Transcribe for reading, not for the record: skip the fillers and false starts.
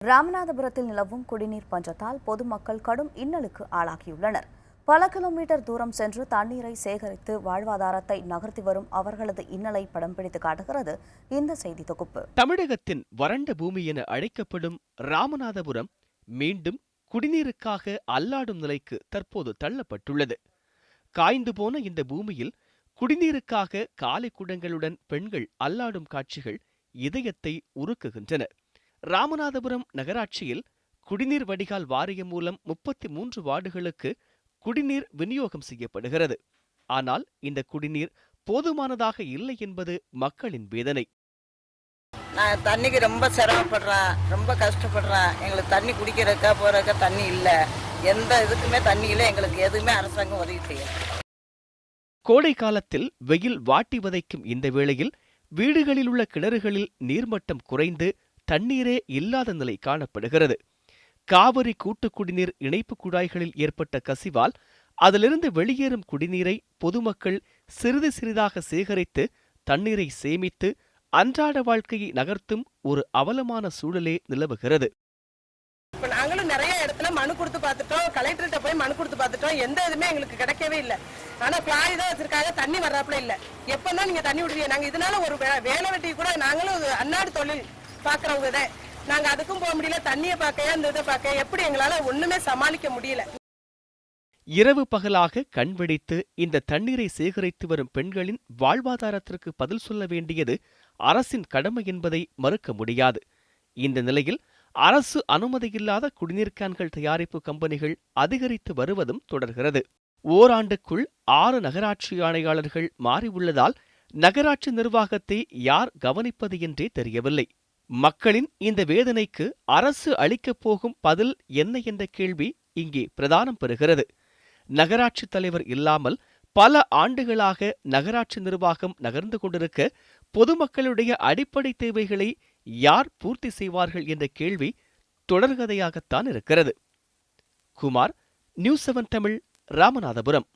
ராமநாதபுரத்தில் நிலவும் குடிநீர் பஞ்சத்தால் பொதுமக்கள் கடும் இன்னலுக்கு ஆளாகியுள்ளனர். பல கிலோமீட்டர் தூரம் சென்று தண்ணீரை சேகரித்து வாழ்வாதாரத்தை நகர்த்தி வரும் அவர்களது இன்னலை படம் பிடித்து காட்டுகிறது இந்த செய்தி தொகுப்பு. தமிழகத்தின் வறண்ட பூமி என அழைக்கப்படும் ராமநாதபுரம் மீண்டும் குடிநீருக்காக அல்லாடும் நிலைக்கு தற்போது தள்ளப்பட்டுள்ளது. காய்ந்து போன இந்த பூமியில் குடிநீருக்காக காலை குடங்களுடன் பெண்கள் அல்லாடும் காட்சிகள் இதயத்தை உருக்குகின்றன. ராமநாதபுரம் நகராட்சியில் குடிநீர் வடிகால் வாரியம் மூலம் 33 வார்டுகளுக்கு குடிநீர் விநியோகம் செய்யப்படுகிறது. ஆனால் இந்த குடிநீர் போதுமானதாக இல்லை என்பது மக்களின் வேதனை. நான் தண்ணிக்கு ரொம்ப சிரமப்படுறேன், ரொம்ப கஷ்டப்படுறேன். எங்களுக்கு தண்ணி குடிக்கிறதுக்கா போறதுக்கா தண்ணி இல்லை. எந்த இதுக்குமே தண்ணி இல்லை. எங்களுக்கு எதுவுமே அரசாங்கம் உதவி செய்யும். கோடை காலத்தில் வெயில் வாட்டி வதைக்கும் இந்த வேளையில் வீடுகளில் உள்ள கிணறுகளில் நீர்மட்டம் குறைந்து தண்ணீரே இல்லாத நிலை காணப்படுகிறது. காவிரி கூட்டு குடிநீர் இணைப்பு குழாய்களில் ஏற்பட்ட கசிவால் அதிலிருந்து வெளியேறும் குடிநீரை பொதுமக்கள் சிறிது சிறிதாக சேகரித்து தண்ணீரை சேமித்து அன்றாட வாழ்க்கையை நகர்த்தும் ஒரு அவலமான சூழலே நிலவுகிறது. இப்ப நாங்களும் நிறைய இடத்துல மனு கொடுத்து பார்த்துட்டோம், கலெக்டர்கிட்ட போய் மனு கொடுத்து பார்த்துட்டோம். எந்த இதுமே எங்களுக்கு கிடைக்கவே இல்லை. ஆனா குழாய் தான் வச்சிருக்காங்க, தண்ணி வர்றாப்புல இல்ல. எப்பதான் நீங்க தண்ணி விடுவீங்க? நாங்க இதனால ஒரு வேலை வெட்டி கூட நாங்களும் அன்னாடு தொழில் பாக்குறவங்க தான். நாங்க அதுக்கும் போக முடியல. தண்ணியை பார்க்க இந்த இதை பார்க்க எப்படி எங்களால ஒண்ணுமே சமாளிக்க முடியல. இரவு பகலாக கண்வெடித்து இந்த தண்ணீரை சேகரித்து வரும் பெண்களின் வாழ்வாதாரத்திற்கு பதில் சொல்ல வேண்டியது அரசின் கடமை என்பதை மறுக்க முடியாது. இந்த நிலையில் அரசு அனுமதியில்லாத குடிநீர் கேன்கள் தயாரிப்பு கம்பெனிகள் அதிகரித்து வருவதும் தொடர்கிறது. ஓராண்டுக்குள் 6 நகராட்சி ஆணையாளர்கள் மாறியுள்ளதால் நகராட்சி நிர்வாகத்தை யார் கவனிப்பது என்றே தெரியவில்லை. மக்களின் இந்த வேதனைக்கு அரசு அளிக்கப் போகும் பதில் என்ன என்ற கேள்வி இங்கே பிரதானம் பெறுகிறது. நகராட்சி தலைவர் இல்லாமல் பல ஆண்டுகளாக நகராட்சி நிர்வாகம் நகர்ந்து கொண்டிருக்க பொதுமக்களுடைய அடிப்படை தேவைகளை யார் பூர்த்தி செய்வார்கள் என்ற கேள்வி தொடர்கதையாகத்தான் இருக்கிறது. குமார், நியூஸ் 7 தமிழ், ராமநாதபுரம்.